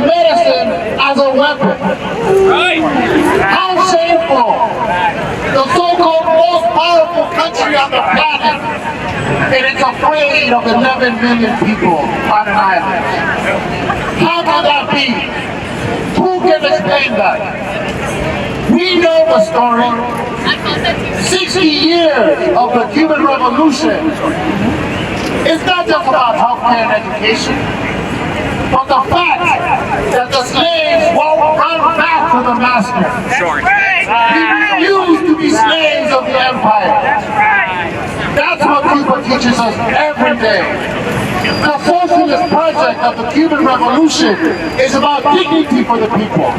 medicine as a weapon. How shameful! The so-called most powerful country on the planet, and it's afraid of 11 million people on an island. How can that be? Who can explain that? We know the story. 60 years of the Cuban Revolution. It's not just about healthcare and education, but the fact that the slaves won't run back to the master. We refuse to be slaves of the empire. That's what Cuba teaches us every day. The socialist project of the Cuban Revolution is about dignity for the people.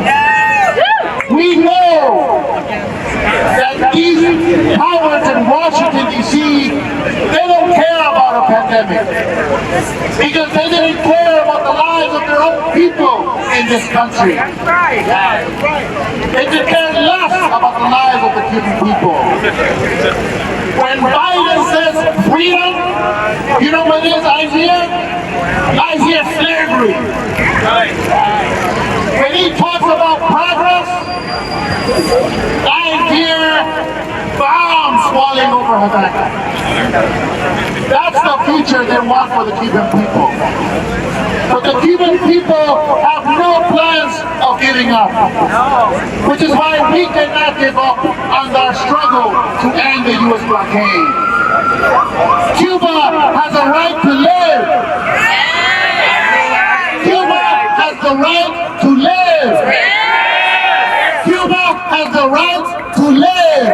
We know that these powers in Washington, D.C., they don't care about a pandemic because they didn't care about the lives of their own people in this country. They could care less about the lives of the Cuban people. When Biden says freedom, you know what it is I hear? I hear slavery. When he talks about progress, I hear bombs falling over Havana. That's the future they want for the Cuban people. But the Cuban people have no plans of giving up. Which is why we cannot give up on our struggle to end the U.S. blockade. Cuba has a right to live. Cuba has the right to live. Cuba has the right to live.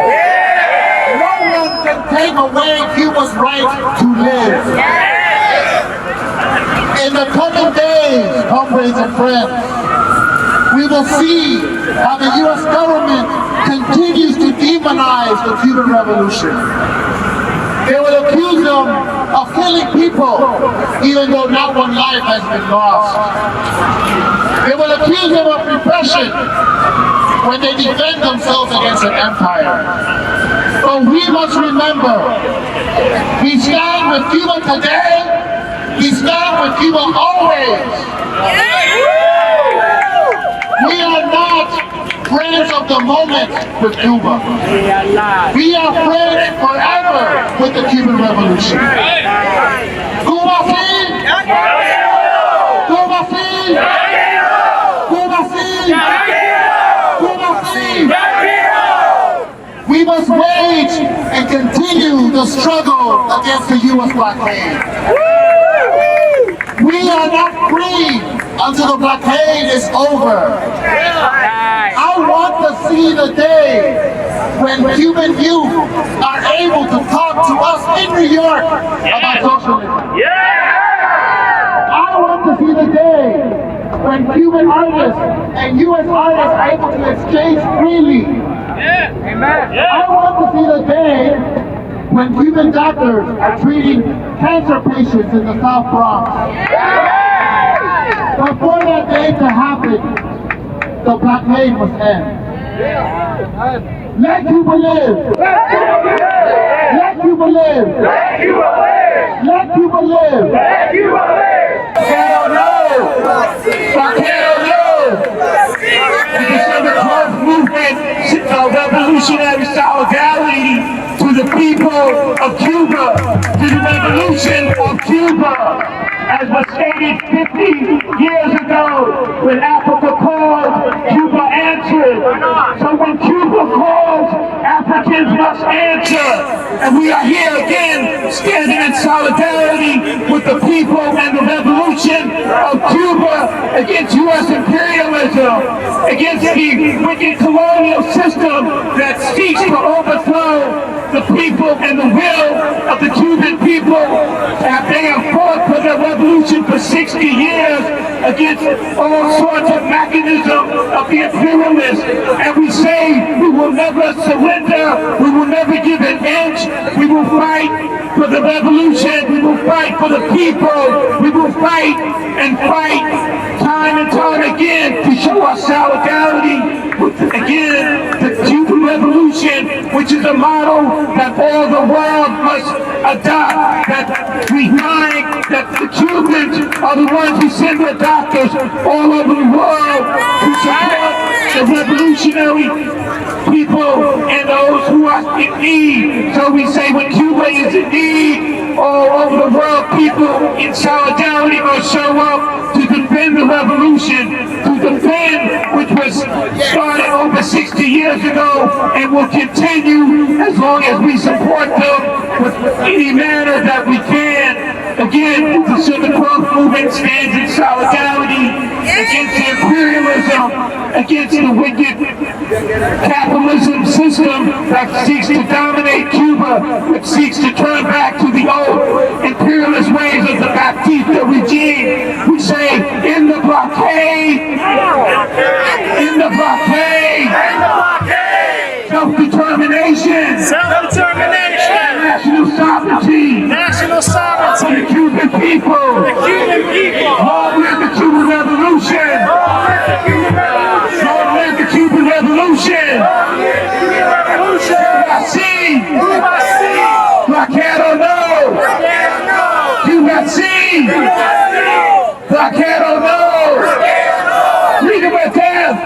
No one can take away Cuba's right to live. In the coming days, comrades and friends, we will see how the U.S. government continues to demonize the Cuban Revolution. They will accuse them of killing people, even though not one life has been lost. They will accuse them of repression when they defend themselves against an empire. But we must remember, we stand with Cuba today, we stand with Cuba always. We are not friends of the moment with Cuba. We are friends forever with the Cuban Revolution. Cuba free! Cuba free! Cuba free! Cuba free! We must wage and continue the struggle against the U.S. blockade. We are not free until the blockade is over. I want to see the day when Cuban youth are able to talk to us in New York about socialism. I want to see the day when Cuban artists and U.S. artists are able to exchange freely. I want to see the day when Cuban doctors are treating cancer patients in the South Bronx. But for that day to happen, the blockade must end. Let Cuba live! Let Cuba live! Let Cuba live! Let Cuba live! Let Cuba live! Hell no! Blockade no! The December 12th movement of revolutionary solidarity to the people of Cuba, to the revolution of Cuba. As was stated 50 years ago, when Africa called, Cuba answered. So when Cuba calls, Africans must answer. And we are here again, standing in solidarity with the people and the revolution of Cuba against U.S. imperialism, against the wicked colonial system that seeks to overthrow the people and the will of the Cuban people. They have fought for their revolution for 60 years against all sorts of mechanisms of the imperialists. And we say we will never surrender, we will never give an inch, we will fight for the revolution, we will fight for the people, we will fight and fight time and time again to show our solidarity with, again, the Cuban Revolution revolution, which is a model that all the world must adopt, that we find that the Cubans are the ones who send their doctors all over the world to support the revolutionary people and those who are in need. So we say when Cuba is in need, all over the world, people in solidarity will show up to defend the revolution, to defend which was started over 60 years ago and will continue as long as we support them with any manner that we can. Again, the Civil Growth Movement stands in solidarity against imperialism, against the wicked capitalism system that seeks to dominate Cuba, that seeks to turn back to the old imperialist ways of the Baptista regime. We say, in the blockade! In the blockade! Self-determination! Self-determination! National sovereignty! National sovereignty! For the Cuban people! For the Cuban people! Long live the Cuban Revolution! Long live the Cuban Revolution! Long live the Cuban Revolution! Long live the Cuban Revolution! Cuba sí! Blockade no! Cuba sí! Blockade no! Freedom or death!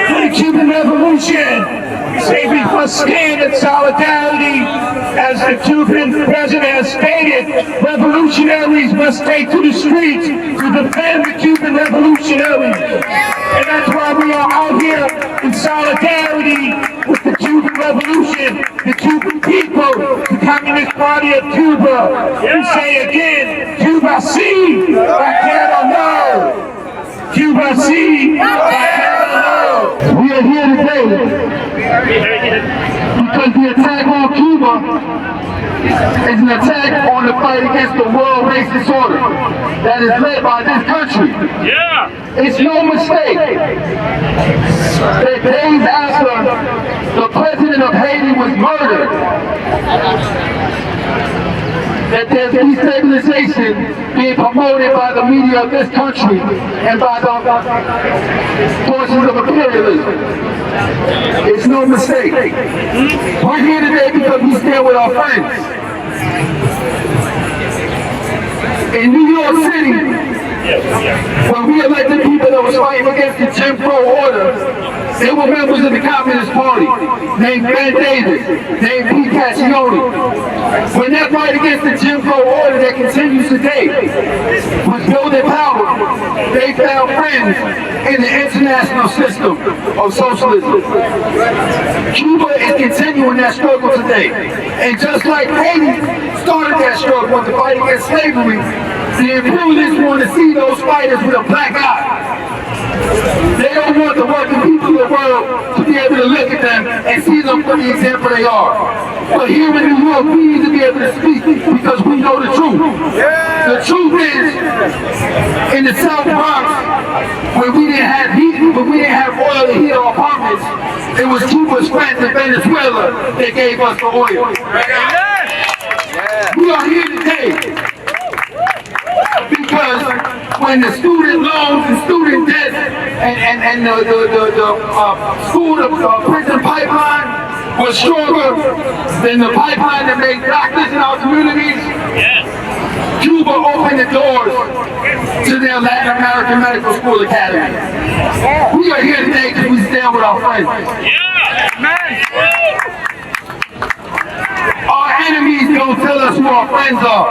For the Cuban Revolution! Say we must stand in solidarity, as the Cuban president has stated. Revolutionaries must take to the streets to defend the Cuban revolutionaries. And that's why we are out here in solidarity with the Cuban Revolution, the Cuban people, the Communist Party of Cuba. We say again, Cuba sí, Blockade no! Cuba sí, Blockade no! We are here today because the attack on Cuba is an attack on the fight against the world racist order that is led by this country. Yeah! It's no mistake that days after the president of Haiti was murdered, that there's destabilization being promoted by the media of this country and by the forces of imperialism. It's no mistake. We're here today because we stand with our friends. In New York City, when we elected people that was fighting against the Jim Crow order, they were members of the Communist Party, named Ben Davis, named Pete Caccione. When that fight against the Jim Crow order that continues today was building power, they found friends in the international system of socialism. Cuba is continuing that struggle today. And just like Haiti started that struggle with the fight against slavery, the imperialists want to see those fighters with a black eye. They don't want the working people of the world to be able to look at them and see them for the example they are. But here in New York, we need to be able to speak because we know the truth. The truth is, in the South Bronx, where we didn't have heat, but we didn't have oil to heat our apartments, it was Cuba's friends in Venezuela that gave us the oil. We are here today because when the student loans and student debt and the school prison pipeline was stronger than the pipeline that made doctors in our communities, Cuba opened the doors to their Latin American Medical School Academy. We are here today because we stand with our friends. Our enemies don't tell us who our friends are.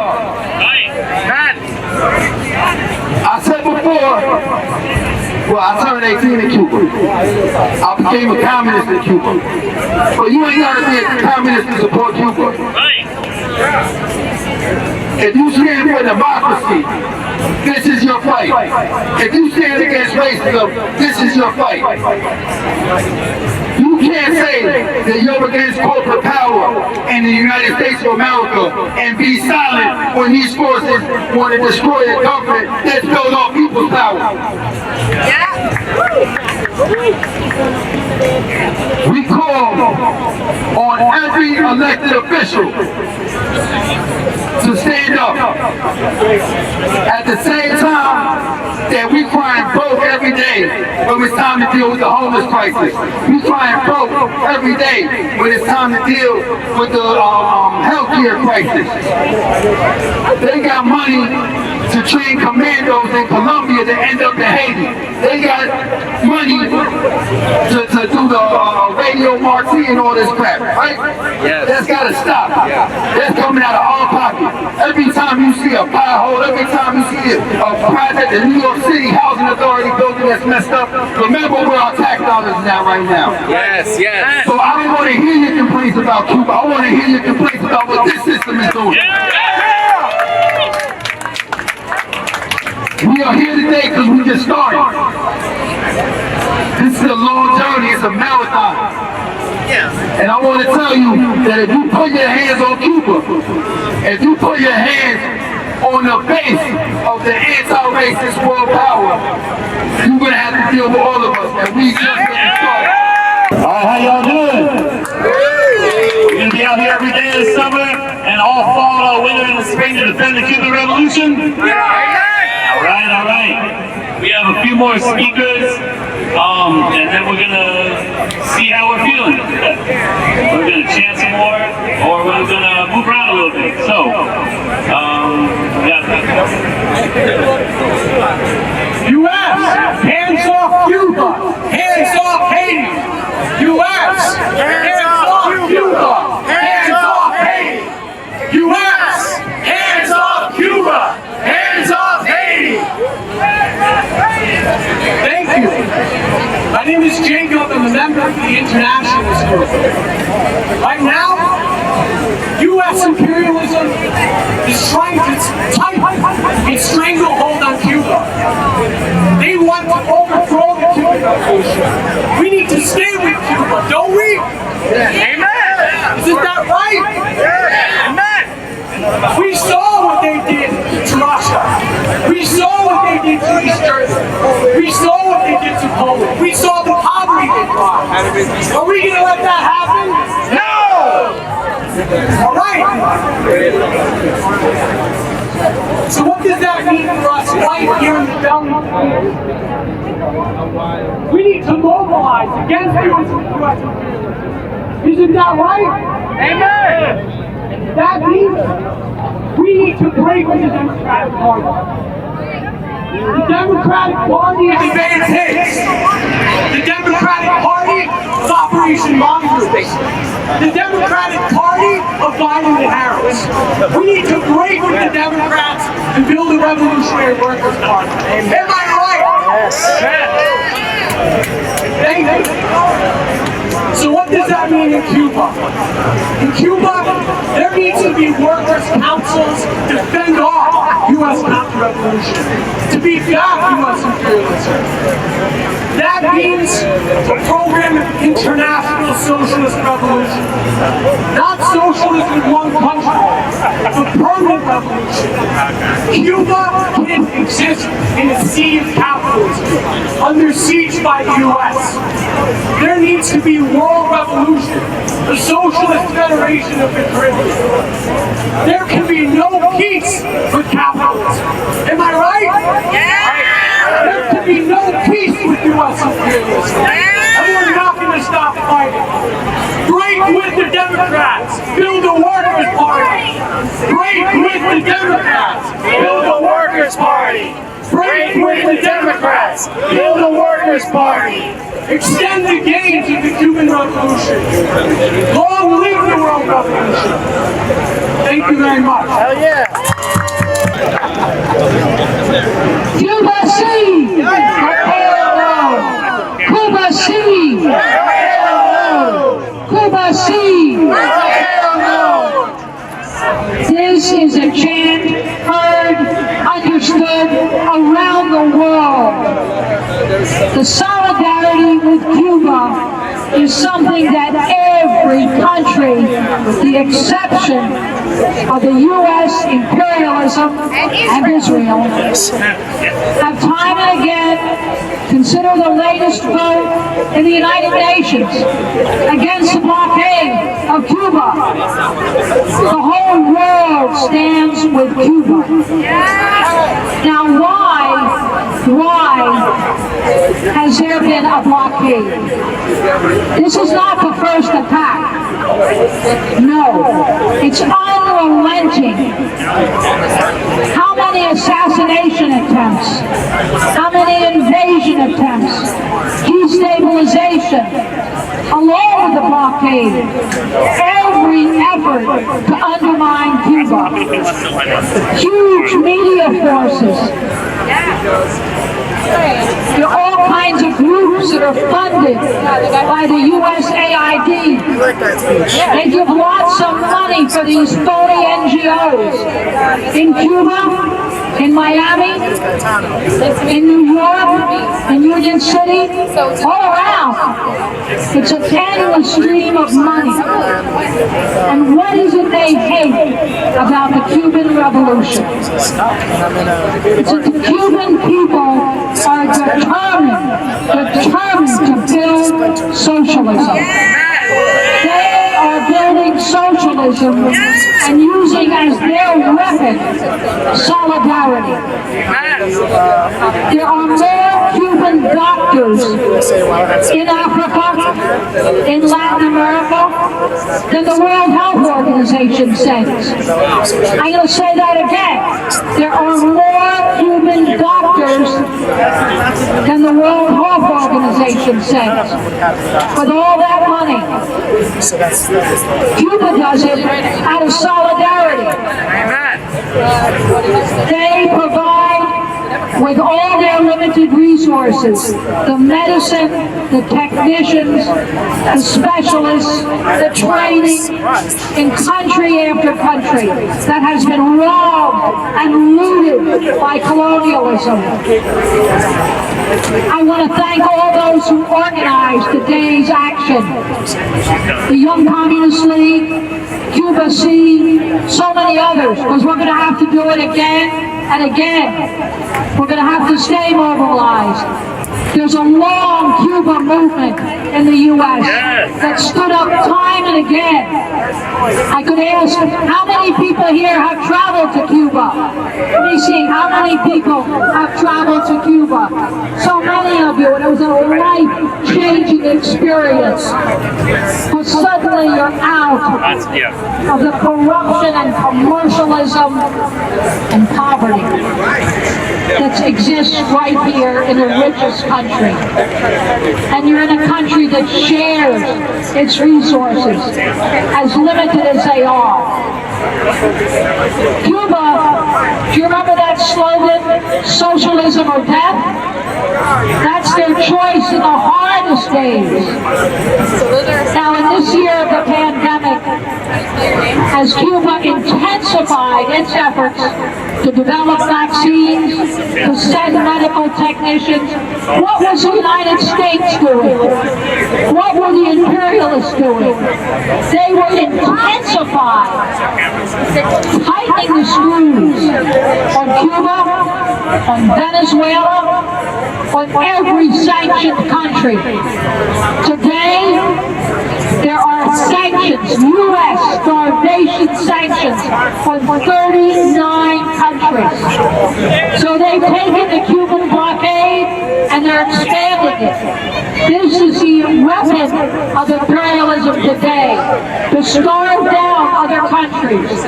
I said before, well, I turned 18 in Cuba. I became a communist in Cuba. But you ain't gotta be a communist to support Cuba. If you stand for democracy, this is your fight. If you stand against racism, this is your fight. You can't say that you're against corporate power in the United States of America and be silent when these forces want to destroy a government that's built on people's power. We call on every elected official to stand up. At the same time, that we crying broke every day when it's time to deal with the homeless crisis. We crying broke every day when it's time to deal with the healthcare crisis. They got money to train commandos in Colombia that end up in Haiti. They got money to do the radio marquee and all this crap, right? Yes. That's gotta stop. Yeah. That's coming out of our pocket. Every time you see a pothole, every time you see a project in New York City Housing Authority building that's messed up, remember where our tax dollars is at right now. Yes, yes. So I don't want to hear your complaints about Cuba. I want to hear your complaints about what this system is doing. We are here today because we just started. This is a long journey, it's a marathon. And I want to tell you that if you put your hands on Cuba, if you put your hands on the base of the anti-racist world power, you're going to have to deal with all of us. And we just getting started. Alright, how y'all doing? We're going to be out here every day this summer and all fall, all winter, and spring to defend the Cuban Revolution. Alright. We have a few more speakers, and then we're gonna see how we're feeling. We're gonna chant some more, or we're gonna move around a little bit. So, U.S. Hands off Cuba! Hands off Haiti! U.S. Hands off Cuba! Hands off Haiti! U.S. Hands off Cuba! Hands off Haiti! Thank you. My name is Jacob. I'm a member of the Internationalist Group. Right now, U.S. imperialism is trying to tighten a stranglehold on Cuba. They want to overthrow the Cuban Revolution. We need to stay with Cuba, don't we? Amen. Isn't that right? Amen. We saw what they did to Russia. We saw what they did to East Jersey. We saw what they did to Poland. We saw the poverty they brought. Are we going to let that happen? No! All right. So what does that mean for us right here in the Belgium? We need to mobilize against the U.S. imperialism. Isn't that right? Amen! That means we need to break with the Democratic Party. The Democratic Party is advanced hits. The Democratic Party of Operation Mongoose. The Democratic Party of Biden and Harris. We need to break with the Democrats and build a Revolutionary Workers' Party. Am I right? Yes. Thank you. So what does that mean in Cuba? In Cuba, there needs to be workers' councils to fend off U.S. counter-revolution, to beat back U.S. imperialism. That means a program of international socialist revolution. Not socialism in one country, but permanent revolution. Cuba can't exist in a sea of capitalism, under siege by the U.S. There needs to be world revolution, the Socialist Federation of the Caribbean. There can be no peace with capitalism. Am I right? Yeah. There can be no peace with U.S. imperialism. And we're not going to stop fighting. Break with the Democrats. Build a workers' party. Break with the Democrats. Build a workers' party. Break with the Democrats. Build a workers' party. Extend the gains of the Cuban Revolution. Long live the World Revolution. Thank you very much. Hell yeah. Cuba sí. Cuba sí. Cuba sí. This is a chant heard, understood around the world. The solidarity with Cuba is something that every country, with the exception of the U.S. imperialism and Israel, have time and again considered the latest vote in the United Nations against the blockade of Cuba. The whole world stands with Cuba. Now, why why has there been a blockade? This is not the first attack. No, it's unrelenting. How many assassination attempts? How many invasion attempts? Destabilization, along with the blockade. Every effort to undermine Cuba. Huge media forces. There are all kinds of groups that are funded by the USAID. They give lots of money for these phony NGOs in Cuba, in Miami, in New York, in Union City, all around. It's an endless stream of money. And what is it they hate about the Cuban Revolution? It's that the Cuban people are determined to build socialism. They are building socialism and using as their weapon solidarity. There are more Cuban doctors in Africa, in Latin America, than the World Health Organization sends. I'm going to say that again. There are more Cuban doctors than the World Health Organization sends. With all that money, Cuba does it out of solidarity. They provide, with all their limited resources, the medicine, the technicians, the specialists, the training in country after country that has been robbed and looted by colonialism. I want to thank all those who organized today's action. The Young Communist League, Cuba C, so many others, because we're going to have to do it again and again. We're going to have to stay mobilized. There's a long Cuba movement in the U.S. that stood up time and again. I could ask, how many people here have traveled to Cuba? Let me see, how many people have traveled to Cuba? So many of you, and it was a life-changing experience. But suddenly you're out of the corruption and commercialism and poverty that exists right here in the richest country. And you're in a country that shares its resources, as limited as they are. Cuba, do you remember that slogan, socialism or death? That's their choice in the hardest days. Now, in this year of the pandemic, as Cuba intensified its efforts to develop vaccines, to send medical technicians, what was the United States doing? What were the imperialists doing? They were intensifying, tightening the screws on Cuba, on Venezuela, on every sanctioned country. Today, there are sanctions, U.S. starvation sanctions on 39 countries. So they've taken the Cuban blockade and they're expanding it. This is the weapon of imperialism today, to starve down other countries.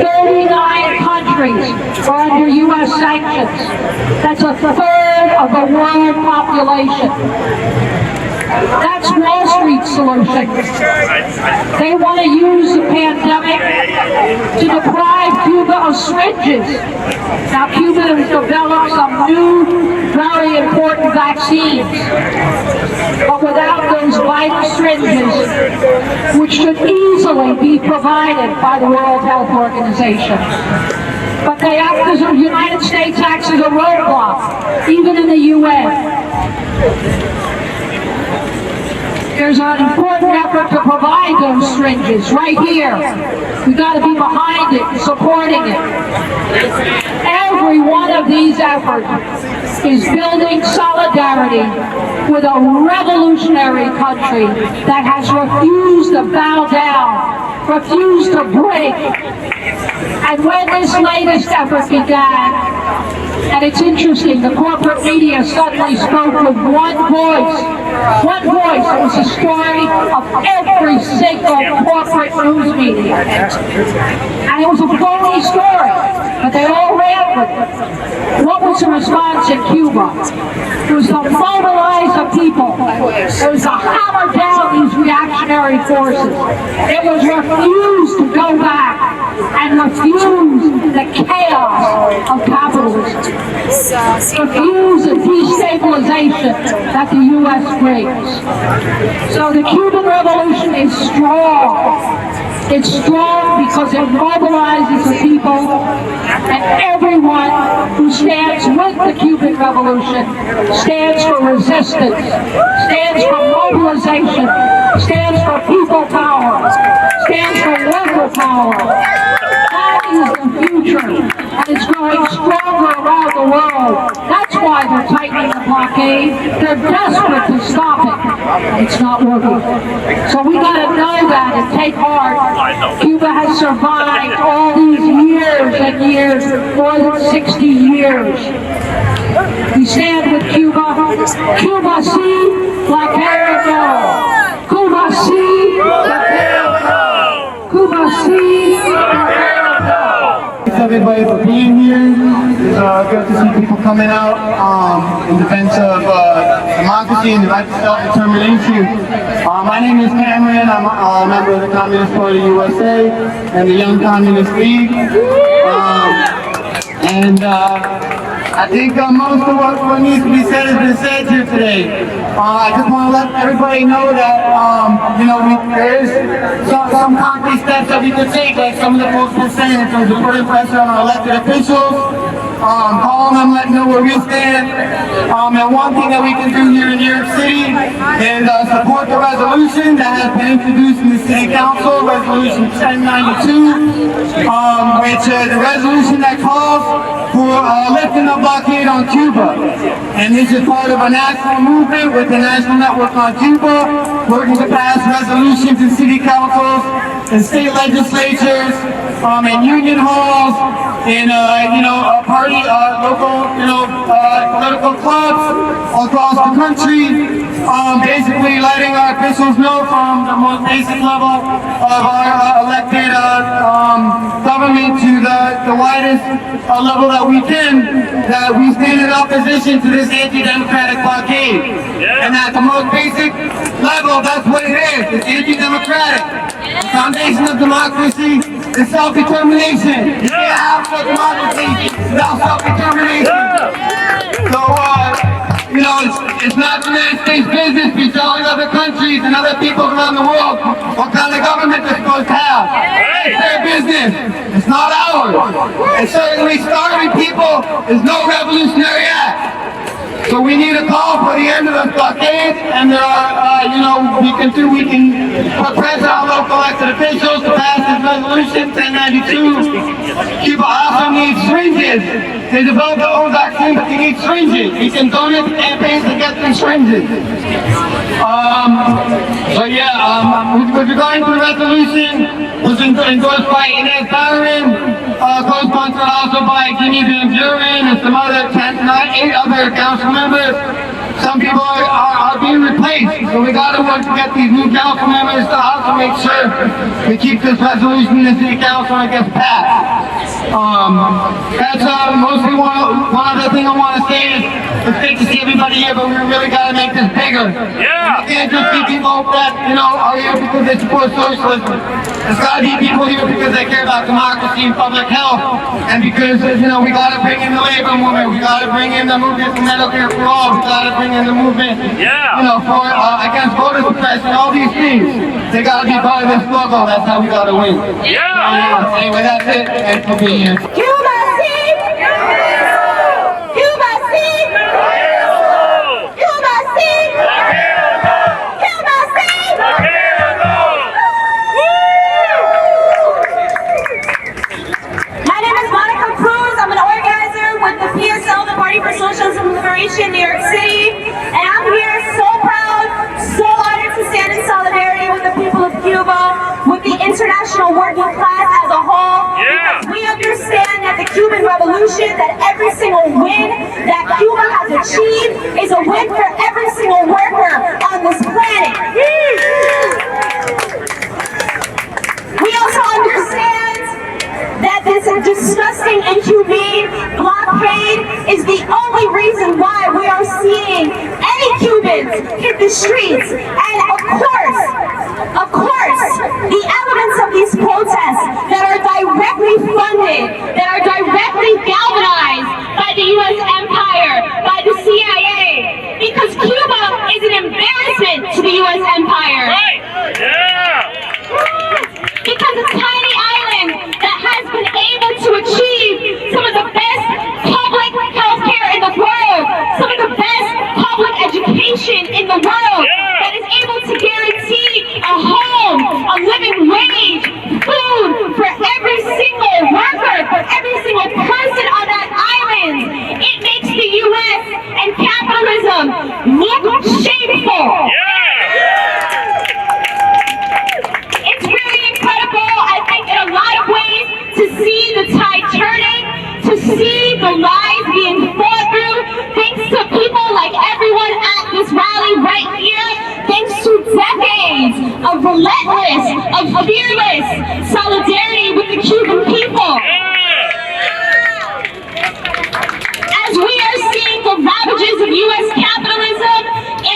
39 countries are under U.S. sanctions. That's a third of the world population. That's Wall Street's solution. They want to use the pandemic to deprive Cuba of syringes. Now, Cuba has developed some new, very important vaccines. But without those vital syringes, which should easily be provided by the World Health Organization. But they act as the United States acts as a roadblock, even in the UN. There's an important effort to provide those syringes right here. We've got to be behind it, supporting it. Every one of these efforts is building solidarity with a revolutionary country that has refused to bow down, refused to break. And when this latest effort began, And it's interesting, the corporate media suddenly spoke with one voice. One voice. It was the story of every single corporate news media. And it was a phony story, but they all ran with it. What was the response in Cuba? It was to mobilize the people. It was to hammer down these reactionary forces. It was refused to go back and refuse the chaos of capitalism. Refuse the destabilization that the U.S. brings. So the Cuban Revolution is strong. It's strong because it mobilizes the people, and everyone who stands with the Cuban Revolution stands for resistance, stands for mobilization, stands for people power, stands for worker power. That is the future, and it's growing stronger around the world. That's why they're tightening the blockade. They're desperate to stop it. It's not working. So we got to know that and take heart. Cuba has survived all these years and years, more than 60 years. We stand with Cuba. Cuba see, blockade no. Cuba see, blockade no. Cuba see, blockade no. Thanks everybody for being here. It's good to see people coming out in defense of democracy and the right to self-determination. My name is Cameron. I'm a member of the Communist Party USA and the Young Communist League. I think most of what needs to be said has been said here today. I just want to let everybody know that, there is some concrete steps that we could take, like some of the folks were saying, in terms of putting pressure on our elected officials, calling them, letting them know where we stand. And one thing that we can do here in New York City is support the resolution that has been introduced in the City Council, Resolution 1092, which is a resolution that calls for lifting the blockade on Cuba. And this is part of a national movement with the National Network on Cuba, working to pass resolutions in city councils, in state legislatures, in union halls, in party, local, political clubs across the country, basically letting our officials know from the most basic level of our elected government to the widest level that we can, that we stand in opposition to this anti-democratic blockade. Yeah. And at the most basic level, that's what it is. It's anti-democratic. The foundation of democracy is self-determination. You can't have no democracy without self-determination. So, it's not the United States business to be telling other countries and other people around the world what kind of government they're supposed to have. It's their business. It's not ours. And certainly starving people is no revolutionary act. So we need a call for the end of the blockade, and there are, we can put pressure on local elected officials to pass this resolution 1092. Cuba also needs syringes. They developed the old vaccine, but they need syringes. We can donate the campaigns to get them syringes. With regard to the resolution, was endorsed by Inez Barron, co-sponsored also by Jimmy Van Buren and some other 8 other council members. Some people are being replaced, so we got to work to get these new council members to also make sure we keep this resolution in the city council and it gets passed. That's mostly one other thing I want to say is it's great to see everybody here, but we really got to make this bigger. Yeah. We can't just be people that are here because they support socialism. There's got to be people here because they care about democracy and public health, and because we got to bring in the labor movement, we got to bring in the movement for Medicare for all, we got to bring in the movement, for against voter suppression, all these things. They got to be part of this struggle. That's how we got to win. Yeah. Anyway, that's it. Thanks for being here. Cuba see! Cuba see! Cuba see! Cuba see! My name is Monica Cruz. I'm an organizer with the PSL, the Party for Socialism and Liberation, New York City. And I'm here so proud, so honored to stand in solidarity with the people of Cuba, with the international working class as a whole. Yeah. Because we understand that of the Cuban Revolution that every single win that Cuba has achieved is a win for every single worker on this planet. We also understand that this disgusting, inhumane blockade is the only reason why we are seeing any Cubans hit the streets. And of course, the elements of these protests that are directly funded, that are directly galvanized by the U.S. empire, by the CIA, because Cuba is an embarrassment to the U.S. empire. Right. Yeah. Because a tiny island that has been able to achieve some of the best public health care in the world, some of the best public education in the world, that is able to guarantee a home, a living wage, food for every single worker, for every single person on that island. It makes the U.S. and capitalism look shameful. It's really incredible, I think, in a lot of ways, to see the tide turning, to see the lies being fought through, thanks to people like everyone at this rally right here, thanks to decades of relentless, of fearless solidarity with the Cuban people. As we are seeing the ravages of U.S. capitalism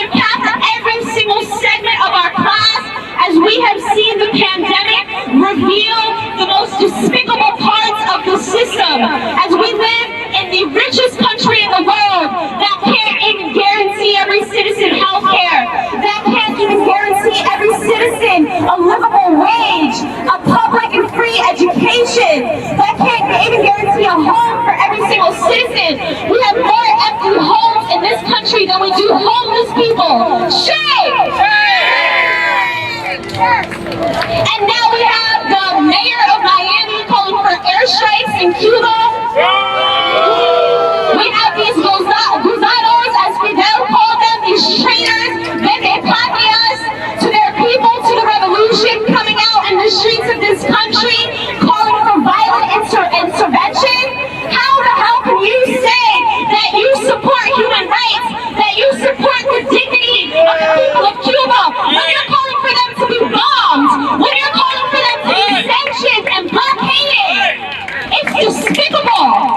impact every single segment of our class, as we have seen the pandemic reveal the most despicable parts of the system, as we live in the richest country in the world that can't even guarantee every citizen health care, that can't even guarantee every citizen a livable wage, a public and free education, that can't even guarantee a home for every single citizen. We have more empty homes in this country than we do homeless people. Shame! And now we have the mayor of Miami calling for airstrikes in Cuba. We have these gusanos, as Fidel called them, these traitors, vende patrias, to their people, to the revolution, coming out in the streets of this country, calling for violent intervention. How the hell can you say that you support human rights, that you support the dignity of the people of Cuba, when you're calling for them to be bombed, when you're calling for them to be sanctioned and blockaded? It's despicable.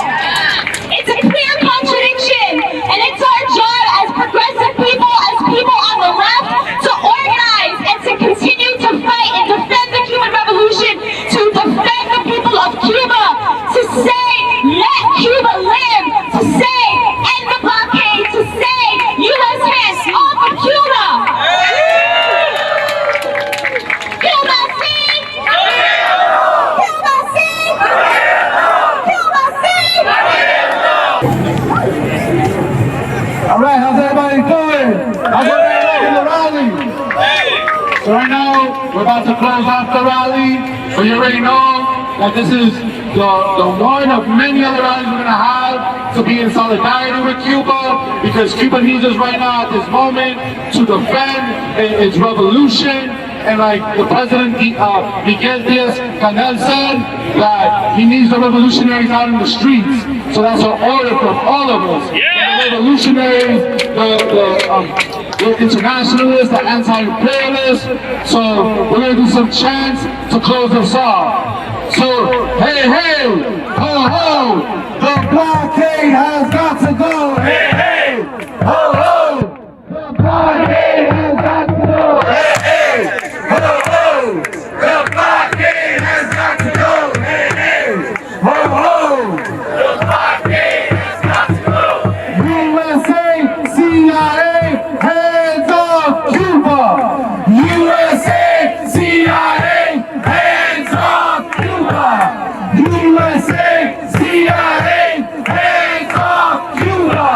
It's a clear contradiction, and it's our job as progressive people, as people on the left, to organize and to continue to fight and defend the Cuban Revolution, to defend the people of Cuba, to say, let Cuba live, to say, end the blockade, to say, U.S. hands off of Cuba. Cuba, see? Cuba, see? Cuba, see? All right, how's everybody doing? How's everybody liking the rally? So right now, we're about to close off the rally, but you already know that this is the one of many other rallies we're gonna have to be in solidarity with Cuba, because Cuba needs us right now at this moment to defend its revolution. And like the president, Miguel Diaz-Canel said, that he needs the revolutionaries out in the streets. So that's an order from all of us. The revolutionaries, the internationalists, the anti-imperialists. So we're gonna do some chants to close us off. So, hey, hey, ho, ho, the blockade has got to go. Hey, hey, ho, ho, the blockade has got to go. Hey, hey, ho, ho, the blockade has got to go. Hey, hey, ho, ho, the blockade has got to go. USA, CIA, hands off Cuba. USA, CIA, hands off Cuba. USA, CIA, hands off Cuba.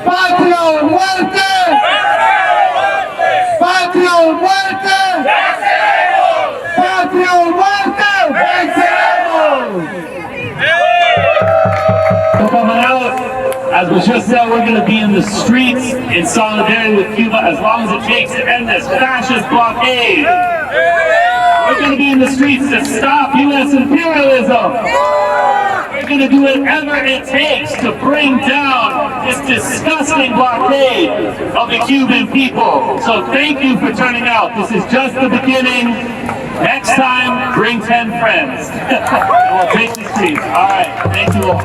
Patria o muerte. Patria o muerte. Patria o muerte. Venceremos. Coming out, as was just said, we're going to be in the streets in solidarity with Cuba as long as it takes to end this fascist blockade. We're going to be in the streets to stop U.S. imperialism. We're going to do whatever it takes to bring down this disgusting blockade of the Cuban people. So thank you for turning out. This is just the beginning. Next time, bring 10 friends. And we'll take the streets. All right. Thank you all.